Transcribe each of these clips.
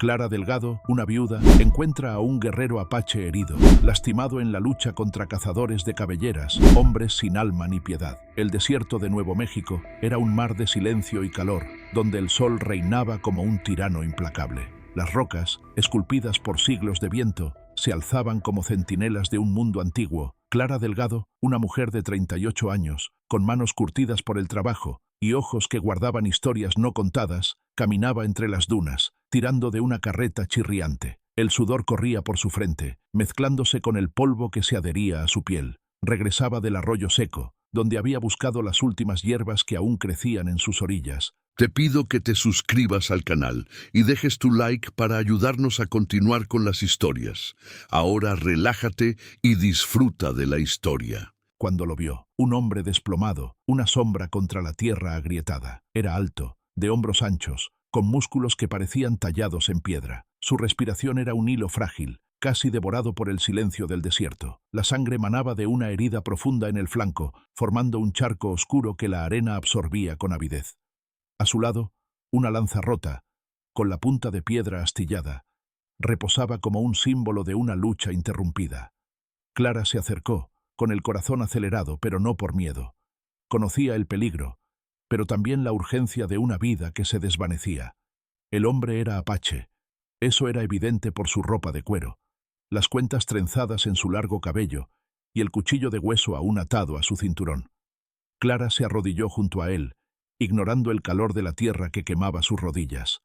Clara Delgado, una viuda, encuentra a un guerrero apache herido, lastimado en la lucha contra cazadores de cabelleras, hombres sin alma ni piedad. El desierto de Nuevo México era un mar de silencio y calor, donde el sol reinaba como un tirano implacable. Las rocas, esculpidas por siglos de viento, se alzaban como centinelas de un mundo antiguo. Clara Delgado, una mujer de 38 años, con manos curtidas por el trabajo y ojos que guardaban historias no contadas, caminaba entre las dunas, tirando de una carreta chirriante. El sudor corría por su frente, mezclándose con el polvo que se adhería a su piel. Regresaba del arroyo seco, donde había buscado las últimas hierbas que aún crecían en sus orillas. Te pido que te suscribas al canal y dejes tu like para ayudarnos a continuar con las historias. Ahora relájate y disfruta de la historia. Cuando lo vio, un hombre desplomado, una sombra contra la tierra agrietada. Era alto, de hombros anchos, con músculos que parecían tallados en piedra. Su respiración era un hilo frágil, casi devorado por el silencio del desierto. La sangre manaba de una herida profunda en el flanco, formando un charco oscuro que la arena absorbía con avidez. A su lado, una lanza rota, con la punta de piedra astillada, reposaba como un símbolo de una lucha interrumpida. Clara se acercó, con el corazón acelerado, pero no por miedo. Conocía el peligro, pero también la urgencia de una vida que se desvanecía. El hombre era apache. Eso era evidente por su ropa de cuero, las cuentas trenzadas en su largo cabello y el cuchillo de hueso aún atado a su cinturón. Clara se arrodilló junto a él, ignorando el calor de la tierra que quemaba sus rodillas.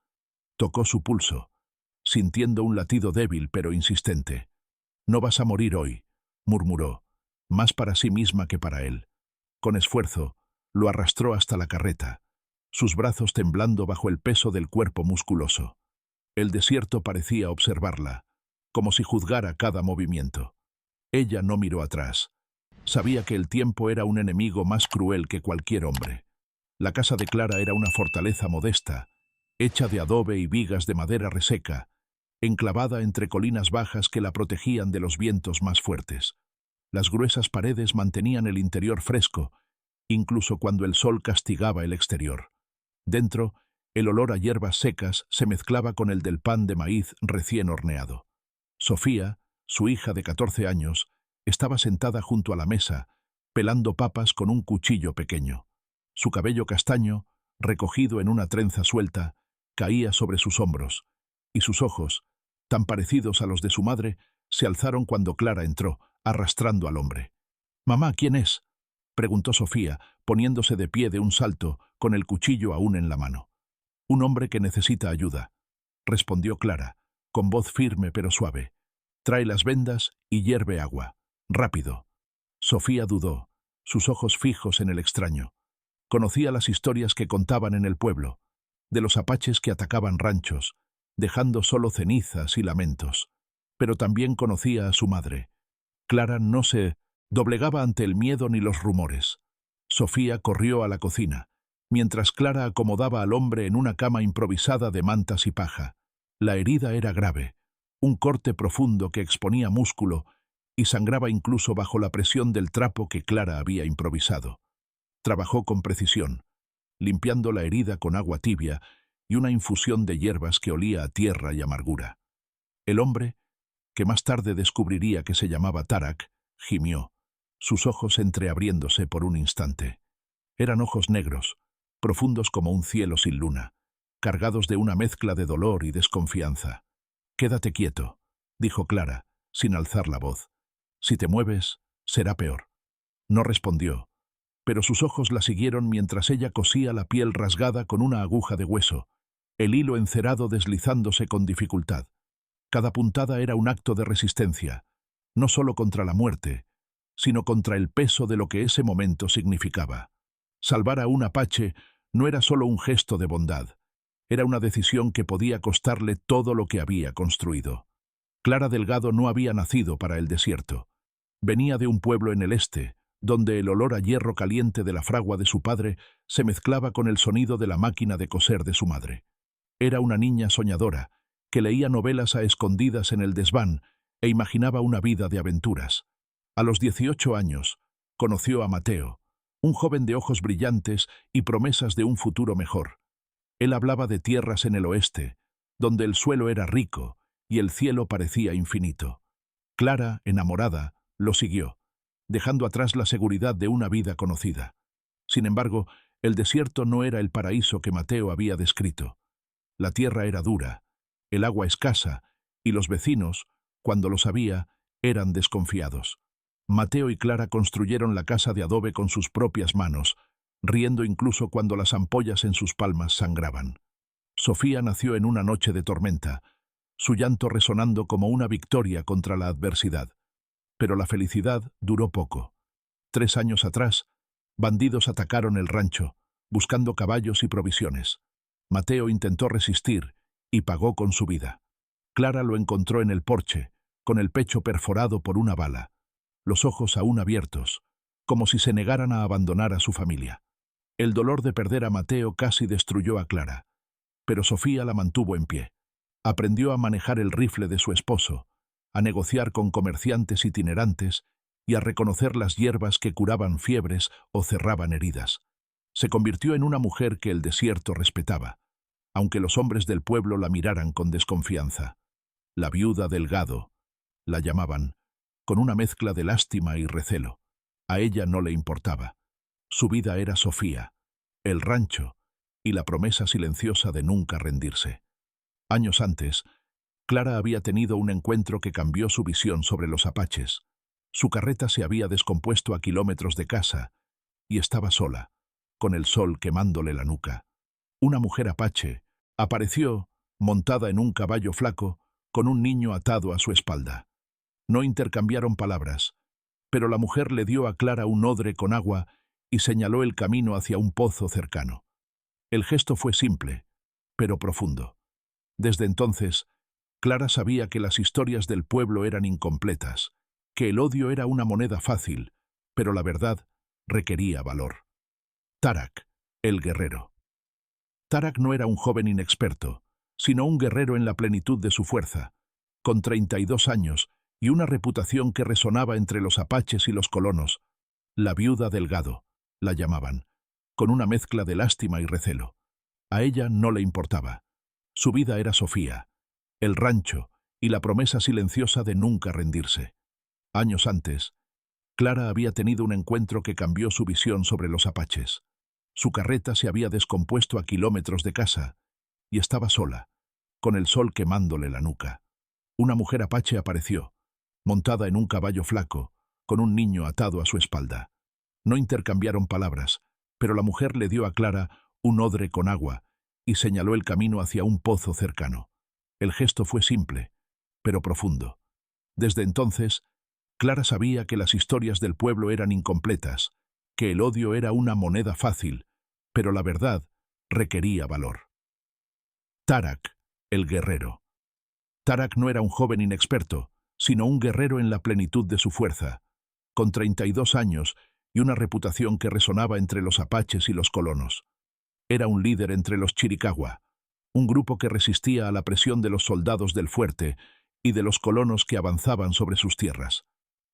Tocó su pulso, sintiendo un latido débil pero insistente. «No vas a morir hoy», murmuró, más para sí misma que para él. Con esfuerzo, lo arrastró hasta la carreta, sus brazos temblando bajo el peso del cuerpo musculoso. El desierto parecía observarla, como si juzgara cada movimiento. Ella no miró atrás. Sabía que el tiempo era un enemigo más cruel que cualquier hombre. La casa de Clara era una fortaleza modesta, hecha de adobe y vigas de madera reseca, enclavada entre colinas bajas que la protegían de los vientos más fuertes. Las gruesas paredes mantenían el interior fresco, incluso cuando el sol castigaba el exterior. Dentro, el olor a hierbas secas se mezclaba con el del pan de maíz recién horneado. Sofía, su hija de 14 años, estaba sentada junto a la mesa, pelando papas con un cuchillo pequeño. Su cabello castaño, recogido en una trenza suelta, caía sobre sus hombros, y sus ojos, tan parecidos a los de su madre, se alzaron cuando Clara entró, arrastrando al hombre. «Mamá, ¿quién es?», preguntó Sofía, poniéndose de pie de un salto, con el cuchillo aún en la mano. «Un hombre que necesita ayuda», respondió Clara, con voz firme pero suave. «Trae las vendas y hierve agua. Rápido». Sofía dudó, sus ojos fijos en el extraño. Conocía las historias que contaban en el pueblo, de los apaches que atacaban ranchos, dejando solo cenizas y lamentos. Pero también conocía a su madre. Clara no se doblegaba ante el miedo ni los rumores. Sofía corrió a la cocina, mientras Clara acomodaba al hombre en una cama improvisada de mantas y paja. La herida era grave, un corte profundo que exponía músculo y sangraba incluso bajo la presión del trapo que Clara había improvisado. Trabajó con precisión, limpiando la herida con agua tibia y una infusión de hierbas que olía a tierra y amargura. El hombre, que más tarde descubriría que se llamaba Tarak, gimió, sus ojos entreabriéndose por un instante. Eran ojos negros, profundos como un cielo sin luna, cargados de una mezcla de dolor y desconfianza. «Quédate quieto», dijo Clara, sin alzar la voz. «Si te mueves, será peor». No respondió, pero sus ojos la siguieron mientras ella cosía la piel rasgada con una aguja de hueso, el hilo encerado deslizándose con dificultad. Cada puntada era un acto de resistencia, no solo contra la muerte, sino contra el peso de lo que ese momento significaba. Salvar a un apache no era solo un gesto de bondad, era una decisión que podía costarle todo lo que había construido. Clara Delgado no había nacido para el desierto. Venía de un pueblo en el este, donde el olor a hierro caliente de la fragua de su padre se mezclaba con el sonido de la máquina de coser de su madre. Era una niña soñadora, que leía novelas a escondidas en el desván e imaginaba una vida de aventuras. A los 18 años, conoció a Mateo, un joven de ojos brillantes y promesas de un futuro mejor. Él hablaba de tierras en el oeste, donde el suelo era rico y el cielo parecía infinito. Clara, enamorada, lo siguió, dejando atrás la seguridad de una vida conocida. Sin embargo, el desierto no era el paraíso que Mateo había descrito. La tierra era dura, el agua escasa, y los vecinos, cuando lo sabía, eran desconfiados. Mateo y Clara construyeron la casa de adobe con sus propias manos, riendo incluso cuando las ampollas en sus palmas sangraban. Sofía nació en una noche de tormenta, su llanto resonando como una victoria contra la adversidad. Pero la felicidad duró poco. 3 años atrás, bandidos atacaron el rancho, buscando caballos y provisiones. Mateo intentó resistir y pagó con su vida. Clara lo encontró en el porche, con el pecho perforado por una bala, los ojos aún abiertos, como si se negaran a abandonar a su familia. El dolor de perder a Mateo casi destruyó a Clara, pero Sofía la mantuvo en pie. Aprendió a manejar el rifle de su esposo, a negociar con comerciantes itinerantes y a reconocer las hierbas que curaban fiebres o cerraban heridas. Se convirtió en una mujer que el desierto respetaba, aunque los hombres del pueblo la miraran con desconfianza. La viuda del gado, la llamaban, con una mezcla de lástima y recelo. A ella no le importaba. Su vida era Sofía, el rancho y la promesa silenciosa de nunca rendirse. Años antes, Clara había tenido un encuentro que cambió su visión sobre los apaches. Su carreta se había descompuesto a kilómetros de casa y estaba sola, con el sol quemándole la nuca. Una mujer apache apareció, montada en un caballo flaco, con un niño atado a su espalda. No intercambiaron palabras, pero la mujer le dio a Clara un odre con agua y señaló el camino hacia un pozo cercano. El gesto fue simple, pero profundo. Desde entonces, Clara sabía que las historias del pueblo eran incompletas, que el odio era una moneda fácil, pero la verdad requería valor. Tarak, el guerrero. Tarak no era un joven inexperto, sino un guerrero en la plenitud de su fuerza, con 32 años y una reputación que resonaba entre los apaches y los colonos. La viuda del gado, la llamaban, con una mezcla de lástima y recelo. A ella no le importaba. Su vida era Sofía, el rancho y la promesa silenciosa de nunca rendirse. Años antes, Clara había tenido un encuentro que cambió su visión sobre los apaches. Su carreta se había descompuesto a kilómetros de casa y estaba sola, con el sol quemándole la nuca. Una mujer apache apareció, montada en un caballo flaco, con un niño atado a su espalda. No intercambiaron palabras, pero la mujer le dio a Clara un odre con agua y señaló el camino hacia un pozo cercano. El gesto fue simple, pero profundo. Desde entonces, Clara sabía que las historias del pueblo eran incompletas, que el odio era una moneda fácil, pero la verdad requería valor. Tarak, el guerrero. Tarak no era un joven inexperto, sino un guerrero en la plenitud de su fuerza, con 32 años y una reputación que resonaba entre los apaches y los colonos. Era un líder entre los Chiricahua, un grupo que resistía a la presión de los soldados del fuerte y de los colonos que avanzaban sobre sus tierras.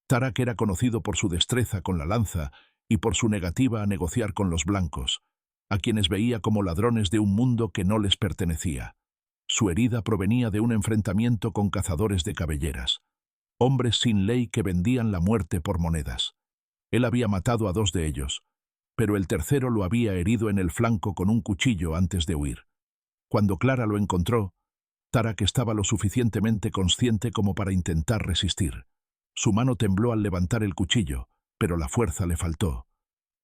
Tarak era conocido por su destreza con la lanza y por su negativa a negociar con los blancos, a quienes veía como ladrones de un mundo que no les pertenecía. Su herida provenía de un enfrentamiento con cazadores de cabelleras, hombres sin ley que vendían la muerte por monedas. Él había matado a 2 de ellos, pero el tercero lo había herido en el flanco con un cuchillo antes de huir. Cuando Clara lo encontró, Tarak estaba lo suficientemente consciente como para intentar resistir. Su mano tembló al levantar el cuchillo, pero la fuerza le faltó.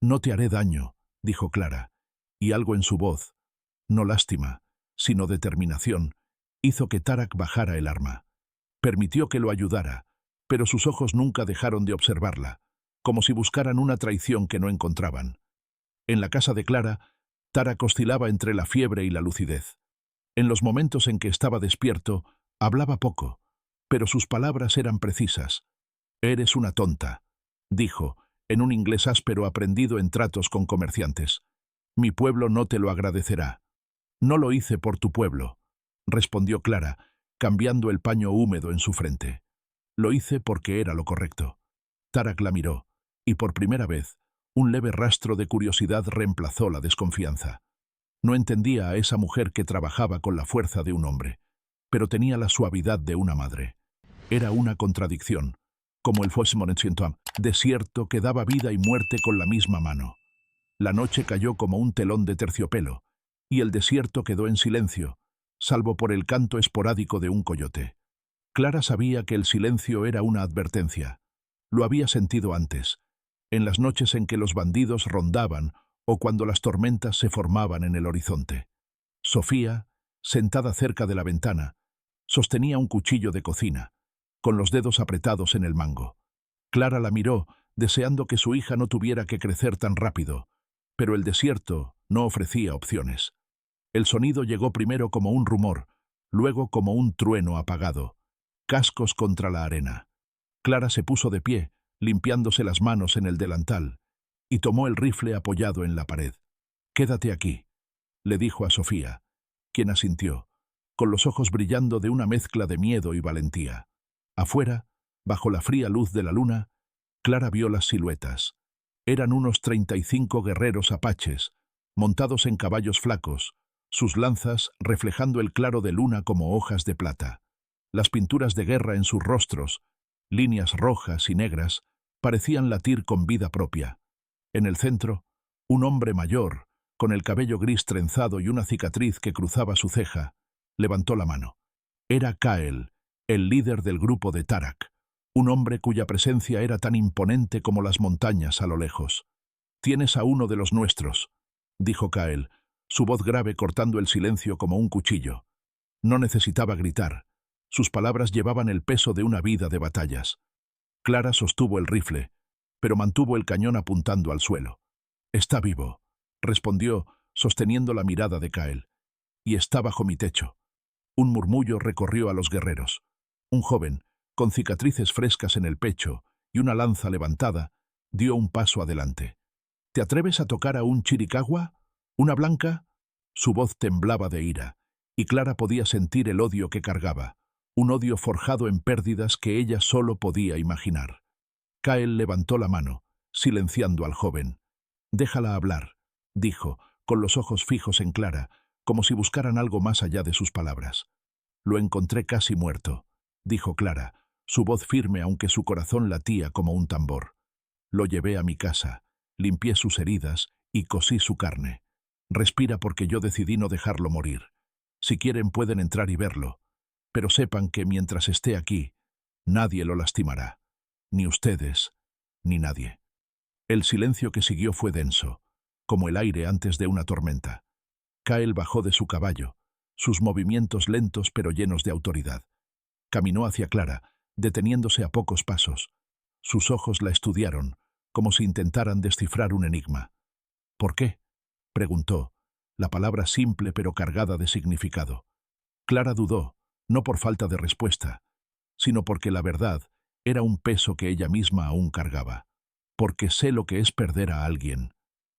«No te haré daño», dijo Clara, y algo en su voz, no lástima, sino determinación, hizo que Tarak bajara el arma. Permitió que lo ayudara, pero sus ojos nunca dejaron de observarla, como si buscaran una traición que no encontraban. En la casa de Clara, Tarak oscilaba entre la fiebre y la lucidez. En los momentos en que estaba despierto, hablaba poco, pero sus palabras eran precisas. «Eres una tonta», dijo, en un inglés áspero aprendido en tratos con comerciantes. «Mi pueblo no te lo agradecerá». «No lo hice por tu pueblo», respondió Clara, cambiando el paño húmedo en su frente. «Lo hice porque era lo correcto». Tarak la miró, y por primera vez, un leve rastro de curiosidad reemplazó la desconfianza. No entendía a esa mujer que trabajaba con la fuerza de un hombre. pero tenía la suavidad de una madre. Era una contradicción, como el desierto que daba vida y muerte con la misma mano. La noche cayó como un telón de terciopelo, y el desierto quedó en silencio, salvo por el canto esporádico de un coyote. Clara sabía que el silencio era una advertencia. Lo había sentido antes, en las noches en que los bandidos rondaban o cuando las tormentas se formaban en el horizonte. Sofía, sentada cerca de la ventana, sostenía un cuchillo de cocina, con los dedos apretados en el mango. Clara la miró, deseando que su hija no tuviera que crecer tan rápido, pero el desierto no ofrecía opciones. El sonido llegó primero como un rumor, luego como un trueno apagado, cascos contra la arena. Clara se puso de pie, limpiándose las manos en el delantal, y tomó el rifle apoyado en la pared. «Quédate aquí», le dijo a Sofía, quien asintió, con los ojos brillando de una mezcla de miedo y valentía. Afuera, bajo la fría luz de la luna, Clara vio las siluetas. Eran unos 35 guerreros apaches, montados en caballos flacos, sus lanzas reflejando el claro de luna como hojas de plata. Las pinturas de guerra en sus rostros, líneas rojas y negras, parecían latir con vida propia. En el centro, un hombre mayor, con el cabello gris trenzado y una cicatriz que cruzaba su ceja, levantó la mano. Era Kael, el líder del grupo de Tarak, un hombre cuya presencia era tan imponente como las montañas a lo lejos. «Tienes a uno de los nuestros», dijo Kael, su voz grave cortando el silencio como un cuchillo. No necesitaba gritar. Sus palabras llevaban el peso de una vida de batallas. Clara sostuvo el rifle, pero mantuvo el cañón apuntando al suelo. «Está vivo», respondió, sosteniendo la mirada de Kael. «Y está bajo mi techo». Un murmullo recorrió a los guerreros. Un joven, con cicatrices frescas en el pecho y una lanza levantada, dio un paso adelante. «¿Te atreves a tocar a un chiricahua? ¿Una blanca?» Su voz temblaba de ira, y Clara podía sentir el odio que cargaba, un odio forjado en pérdidas que ella solo podía imaginar. Kael levantó la mano, silenciando al joven. «Déjala hablar», dijo, con los ojos fijos en Clara, como si buscaran algo más allá de sus palabras. «Lo encontré casi muerto», dijo Clara, su voz firme aunque su corazón latía como un tambor. «Lo llevé a mi casa, limpié sus heridas y cosí su carne. Respira porque yo decidí no dejarlo morir. Si quieren pueden entrar y verlo, pero sepan que mientras esté aquí, nadie lo lastimará. Ni ustedes, ni nadie». El silencio que siguió fue denso, como el aire antes de una tormenta. Kael bajó de su caballo, sus movimientos lentos pero llenos de autoridad. Caminó hacia Clara, deteniéndose a pocos pasos. Sus ojos la estudiaron, como si intentaran descifrar un enigma. «¿Por qué?», preguntó, la palabra simple pero cargada de significado. Clara dudó, no por falta de respuesta, sino porque la verdad era un peso que ella misma aún cargaba. «Porque sé lo que es perder a alguien»,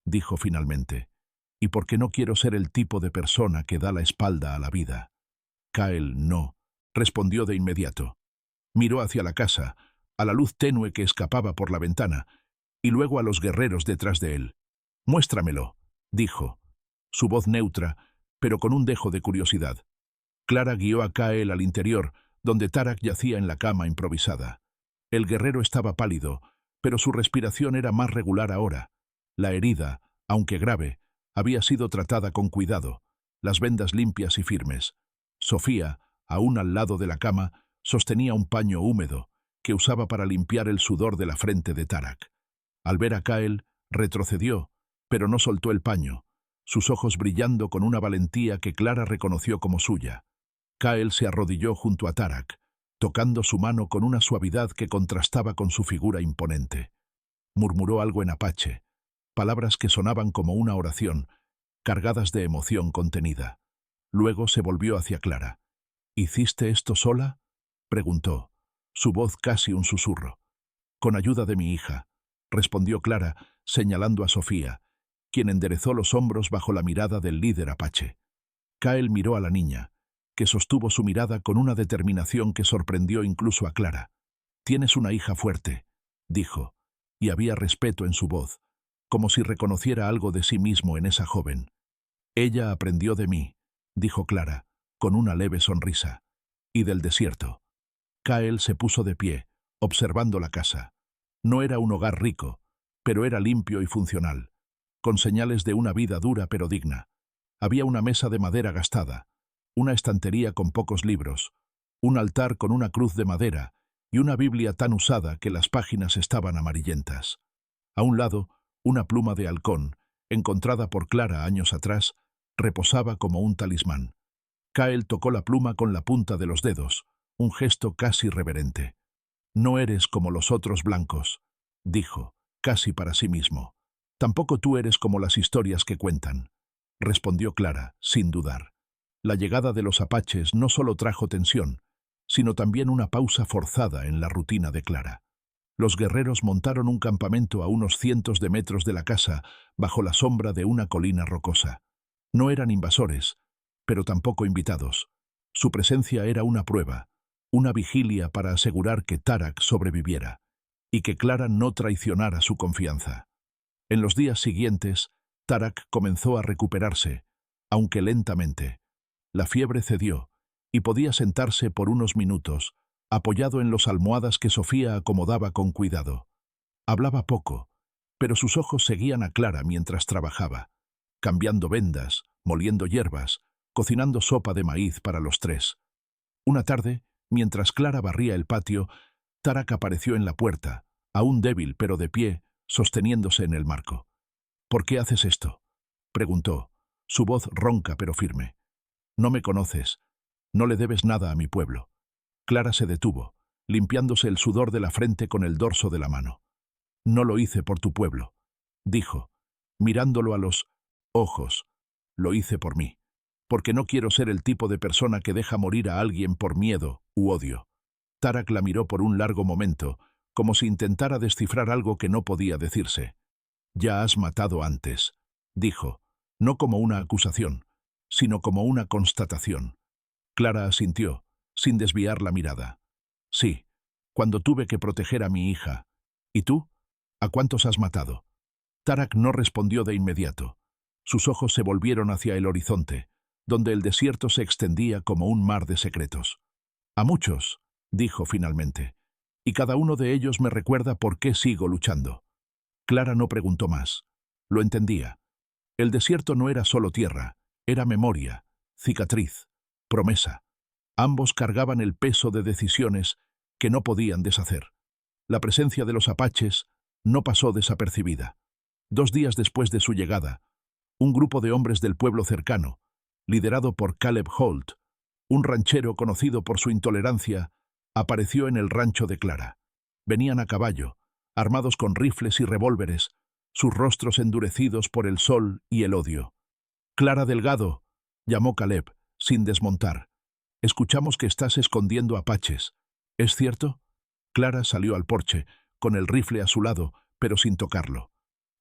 dijo finalmente, «y porque no quiero ser el tipo de persona que da la espalda a la vida». Kael no, respondió de inmediato. Miró hacia la casa, a la luz tenue que escapaba por la ventana, y luego a los guerreros detrás de él. «Muéstramelo», dijo, su voz neutra, pero con un dejo de curiosidad. Clara guió a Kael al interior, donde Tarak yacía en la cama improvisada. El guerrero estaba pálido, pero su respiración era más regular ahora. La herida, aunque grave, había sido tratada con cuidado, las vendas limpias y firmes. Sofía, aún al lado de la cama, sostenía un paño húmedo, que usaba para limpiar el sudor de la frente de Tarak. Al ver a Kael, retrocedió, pero no soltó el paño, sus ojos brillando con una valentía que Clara reconoció como suya. Kael se arrodilló junto a Tarak, tocando su mano con una suavidad que contrastaba con su figura imponente. Murmuró algo en apache, palabras que sonaban como una oración, cargadas de emoción contenida. Luego se volvió hacia Clara. «¿Hiciste esto sola?», preguntó, su voz casi un susurro. «Con ayuda de mi hija», respondió Clara, señalando a Sofía, quien enderezó los hombros bajo la mirada del líder apache. Kael miró a la niña, que sostuvo su mirada con una determinación que sorprendió incluso a Clara. «Tienes una hija fuerte», dijo, y había respeto en su voz, como si reconociera algo de sí mismo en esa joven. «Ella aprendió de mí», dijo Clara, con una leve sonrisa. y del desierto. Kyle se puso de pie, observando la casa. No era un hogar rico, pero era limpio y funcional, con señales de una vida dura pero digna. Había una mesa de madera gastada, una estantería con pocos libros, un altar con una cruz de madera y una Biblia tan usada que las páginas estaban amarillentas. A un lado, una pluma de halcón, encontrada por Clara años atrás, reposaba como un talismán. Kyle tocó la pluma con la punta de los dedos, un gesto casi reverente. «No eres como los otros blancos», dijo, casi para sí mismo. «Tampoco tú eres como las historias que cuentan», respondió Clara, sin dudar. La llegada de los apaches no solo trajo tensión, sino también una pausa forzada en la rutina de Clara. Los guerreros montaron un campamento a unos cientos de metros de la casa, bajo la sombra de una colina rocosa. No eran invasores, pero tampoco invitados. Su presencia era una prueba, una vigilia para asegurar que Tarak sobreviviera, y que Clara no traicionara su confianza. En los días siguientes, Tarak comenzó a recuperarse, aunque lentamente. La fiebre cedió, y podía sentarse por unos minutos, apoyado en las almohadas que Sofía acomodaba con cuidado. Hablaba poco, pero sus ojos seguían a Clara mientras trabajaba, cambiando vendas, moliendo hierbas, cocinando sopa de maíz para los tres. Una tarde, mientras Clara barría el patio, Tarak apareció en la puerta, aún débil pero de pie, sosteniéndose en el marco. «¿Por qué haces esto?», preguntó, su voz ronca pero firme. «No me conoces. No le debes nada a mi pueblo». Clara se detuvo, limpiándose el sudor de la frente con el dorso de la mano. «No lo hice por tu pueblo», dijo, mirándolo a los ojos. «Lo hice por mí, porque no quiero ser el tipo de persona que deja morir a alguien por miedo u odio». Tarak la miró por un largo momento, como si intentara descifrar algo que no podía decirse. «Ya has matado antes», dijo, no como una acusación, sino como una constatación. Clara asintió, sin desviar la mirada. «Sí, cuando tuve que proteger a mi hija. ¿Y tú? ¿A cuántos has matado?». Tarak no respondió de inmediato. Sus ojos se volvieron hacia el horizonte, donde el desierto se extendía como un mar de secretos. «A muchos», dijo finalmente, «y cada uno de ellos me recuerda por qué sigo luchando». Clara no preguntó más. Lo entendía. El desierto no era solo tierra, era memoria, cicatriz, promesa. Ambos cargaban el peso de decisiones que no podían deshacer. La presencia de los apaches no pasó desapercibida. 2 días después de su llegada, un grupo de hombres del pueblo cercano, liderado por Caleb Holt, un ranchero conocido por su intolerancia, apareció en el rancho de Clara. Venían a caballo, armados con rifles y revólveres, sus rostros endurecidos por el sol y el odio. «Clara Delgado», llamó Caleb, sin desmontar. «Escuchamos que estás escondiendo apaches. ¿Es cierto?». Clara salió al porche, con el rifle a su lado, pero sin tocarlo.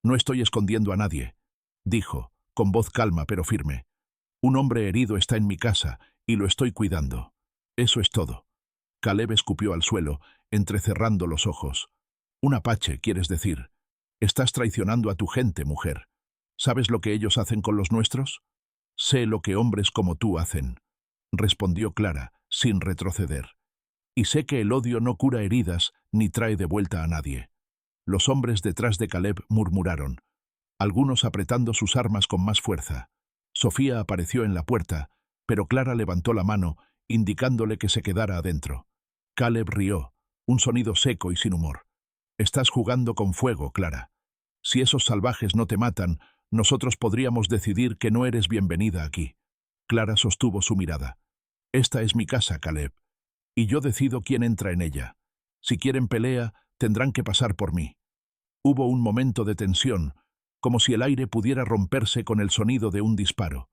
«No estoy escondiendo a nadie», dijo, con voz calma pero firme. «Un hombre herido está en mi casa y lo estoy cuidando. Eso es todo». Caleb escupió al suelo, entrecerrando los ojos. «Un apache, quieres decir. Estás traicionando a tu gente, mujer. ¿Sabes lo que ellos hacen con los nuestros?». «Sé lo que hombres como tú hacen», respondió Clara, sin retroceder. «Y sé que el odio no cura heridas ni trae de vuelta a nadie». Los hombres detrás de Caleb murmuraron, algunos apretando sus armas con más fuerza. Sofía apareció en la puerta, pero Clara levantó la mano, indicándole que se quedara adentro. Caleb rió, un sonido seco y sin humor. «Estás jugando con fuego, Clara. Si esos salvajes no te matan, nosotros podríamos decidir que no eres bienvenida aquí». Clara sostuvo su mirada. «Esta es mi casa, Caleb, y yo decido quién entra en ella. Si quieren pelea, tendrán que pasar por mí». Hubo un momento de tensión, como si el aire pudiera romperse con el sonido de un disparo.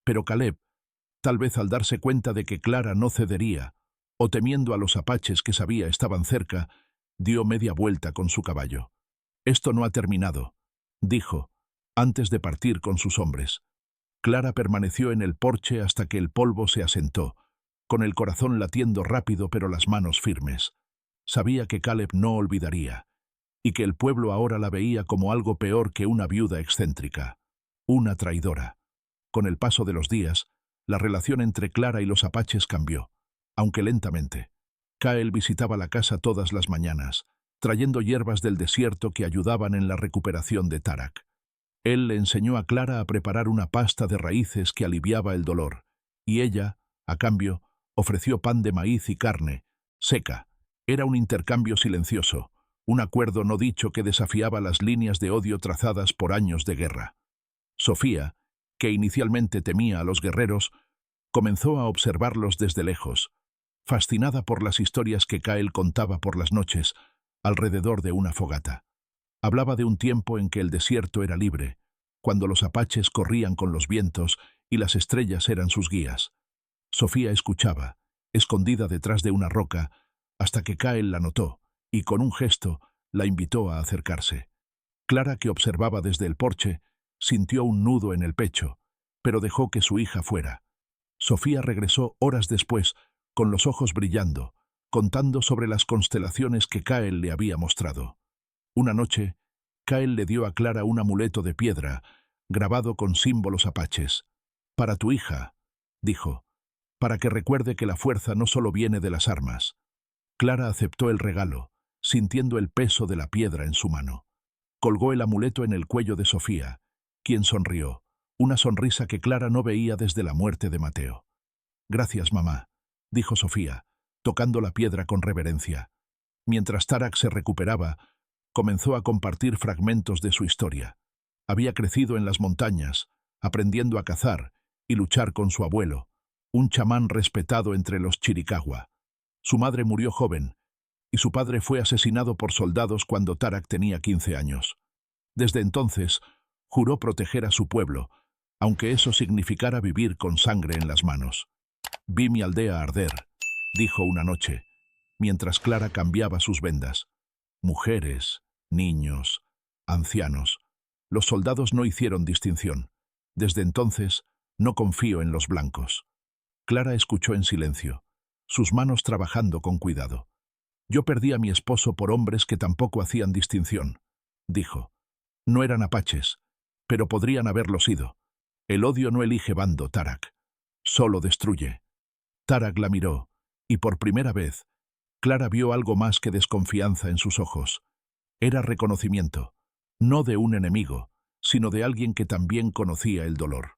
Pero Caleb, tal vez al darse cuenta de que Clara no cedería, o temiendo a los apaches que sabía estaban cerca, dio media vuelta con su caballo. «Esto no ha terminado», dijo, antes de partir con sus hombres. Clara permaneció en el porche hasta que el polvo se asentó, con el corazón latiendo rápido pero las manos firmes. Sabía que Caleb no olvidaría, y que el pueblo ahora la veía como algo peor que una viuda excéntrica, una traidora. Con el paso de los días, la relación entre Clara y los apaches cambió. aunque lentamente. Kael visitaba la casa todas las mañanas, trayendo hierbas del desierto que ayudaban en la recuperación de Tarak. Él le enseñó a Clara a preparar una pasta de raíces que aliviaba el dolor, y ella, a cambio, ofreció pan de maíz y carne, seca. Era un intercambio silencioso, un acuerdo no dicho que desafiaba las líneas de odio trazadas por años de guerra. Sofía, que inicialmente temía a los guerreros, comenzó a observarlos desde lejos, fascinada por las historias que Kael contaba por las noches, alrededor de una fogata. Hablaba de un tiempo en que el desierto era libre, cuando los apaches corrían con los vientos y las estrellas eran sus guías. Sofía escuchaba, escondida detrás de una roca, hasta que Kael la notó, y con un gesto la invitó a acercarse. Clara, que observaba desde el porche, sintió un nudo en el pecho, pero dejó que su hija fuera. Sofía regresó horas después, con los ojos brillando, contando sobre las constelaciones que Kael le había mostrado. Una noche, Kael le dio a Clara un amuleto de piedra, grabado con símbolos apaches. «Para tu hija», dijo, «para que recuerde que la fuerza no solo viene de las armas». Clara aceptó el regalo, sintiendo el peso de la piedra en su mano. Colgó el amuleto en el cuello de Sofía, quien sonrió, una sonrisa que Clara no veía desde la muerte de Mateo. «Gracias, mamá», dijo Sofía, tocando la piedra con reverencia. Mientras Tarak se recuperaba, comenzó a compartir fragmentos de su historia. Había crecido en las montañas, aprendiendo a cazar y luchar con su abuelo, un chamán respetado entre los Chiricahua. Su madre murió joven, y su padre fue asesinado por soldados cuando Tarak tenía 15 años. Desde entonces, juró proteger a su pueblo, aunque eso significara vivir con sangre en las manos. «Vi mi aldea arder», dijo una noche, mientras Clara cambiaba sus vendas. Mujeres, niños, ancianos. Los soldados no hicieron distinción. Desde entonces, no confío en los blancos. Clara escuchó en silencio, sus manos trabajando con cuidado. «Yo perdí a mi esposo por hombres que tampoco hacían distinción», dijo. «No eran apaches, pero podrían haberlo sido. El odio no elige bando, Tarak. Solo destruye». Tarak la miró, y por primera vez, Clara vio algo más que desconfianza en sus ojos. Era reconocimiento, no de un enemigo, sino de alguien que también conocía el dolor.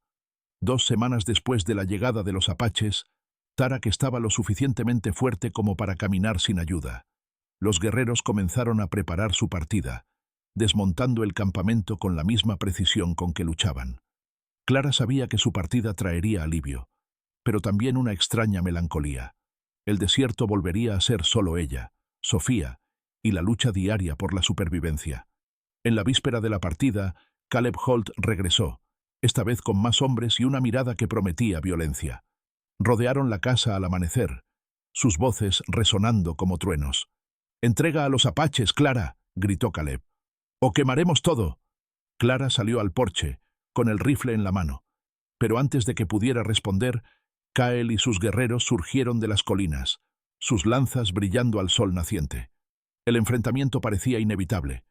2 semanas después de la llegada de los apaches, Tarak estaba lo suficientemente fuerte como para caminar sin ayuda. Los guerreros comenzaron a preparar su partida, desmontando el campamento con la misma precisión con que luchaban. Clara sabía que su partida traería alivio, pero también una extraña melancolía. El desierto volvería a ser solo ella, Sofía, y la lucha diaria por la supervivencia. En la víspera de la partida, Caleb Holt regresó, esta vez con más hombres y una mirada que prometía violencia. Rodearon la casa al amanecer, sus voces resonando como truenos. «Entrega a los apaches, Clara», gritó Caleb, «o quemaremos todo». Clara salió al porche, con el rifle en la mano, pero antes de que pudiera responder, Kael y sus guerreros surgieron de las colinas, sus lanzas brillando al sol naciente. El enfrentamiento parecía inevitable,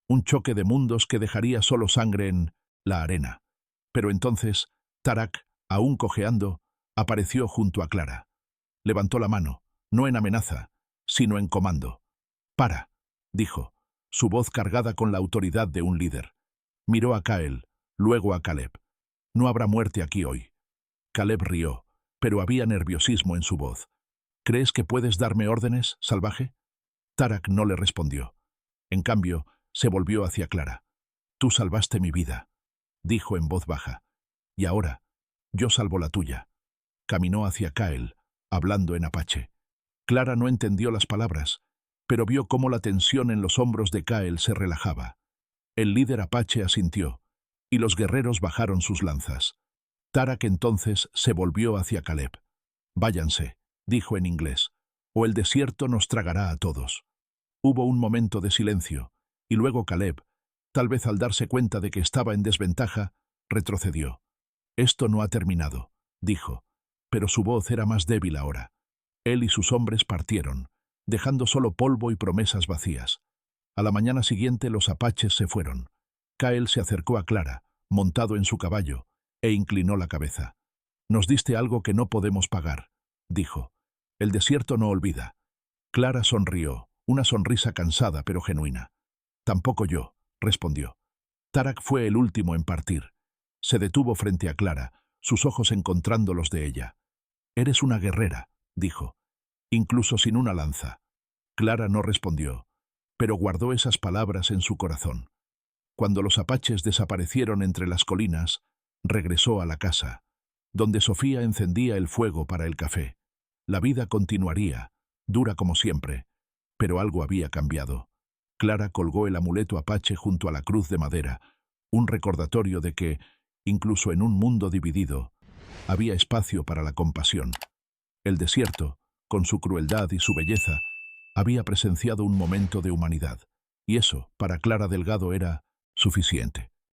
un choque de mundos que dejaría solo sangre en la arena. Pero entonces, Tarak, aún cojeando, apareció junto a Clara. Levantó la mano, no en amenaza, sino en comando. «Para», dijo, su voz cargada con la autoridad de un líder. Miró a Kael, luego a Caleb. «No habrá muerte aquí hoy». Caleb rió, pero había nerviosismo en su voz. «¿Crees que puedes darme órdenes, salvaje?» Tarak no le respondió. En cambio, se volvió hacia Clara. «Tú salvaste mi vida», dijo en voz baja. «Y ahora, yo salvo la tuya». Caminó hacia Kael, hablando en apache. Clara no entendió las palabras, pero vio cómo la tensión en los hombros de Kael se relajaba. El líder apache asintió, y los guerreros bajaron sus lanzas. Tarak entonces se volvió hacia Caleb. «Váyanse», dijo en inglés, «o el desierto nos tragará a todos». Hubo un momento de silencio, y luego Caleb, tal vez al darse cuenta de que estaba en desventaja, retrocedió. «Esto no ha terminado», dijo, pero su voz era más débil ahora. Él y sus hombres partieron, dejando solo polvo y promesas vacías. A la mañana siguiente los apaches se fueron. Kael se acercó a Clara, montado en su caballo, e inclinó la cabeza. «Nos diste algo que no podemos pagar», dijo. El desierto no olvida. Clara sonrió, una sonrisa cansada pero genuina. Tampoco yo, respondió. Tarak fue el último en partir. Se detuvo frente a Clara, sus ojos encontrando los de ella. Eres una guerrera, dijo, incluso sin una lanza. Clara no respondió, pero guardó esas palabras en su corazón. Cuando los apaches desaparecieron entre las colinas, regresó a la casa, donde Sofía encendía el fuego para el café. La vida continuaría, dura como siempre, pero algo había cambiado. Clara colgó el amuleto apache junto a la cruz de madera, un recordatorio de que, incluso en un mundo dividido, había espacio para la compasión. El desierto, con su crueldad y su belleza, había presenciado un momento de humanidad, y eso, para Clara Delgado, era suficiente.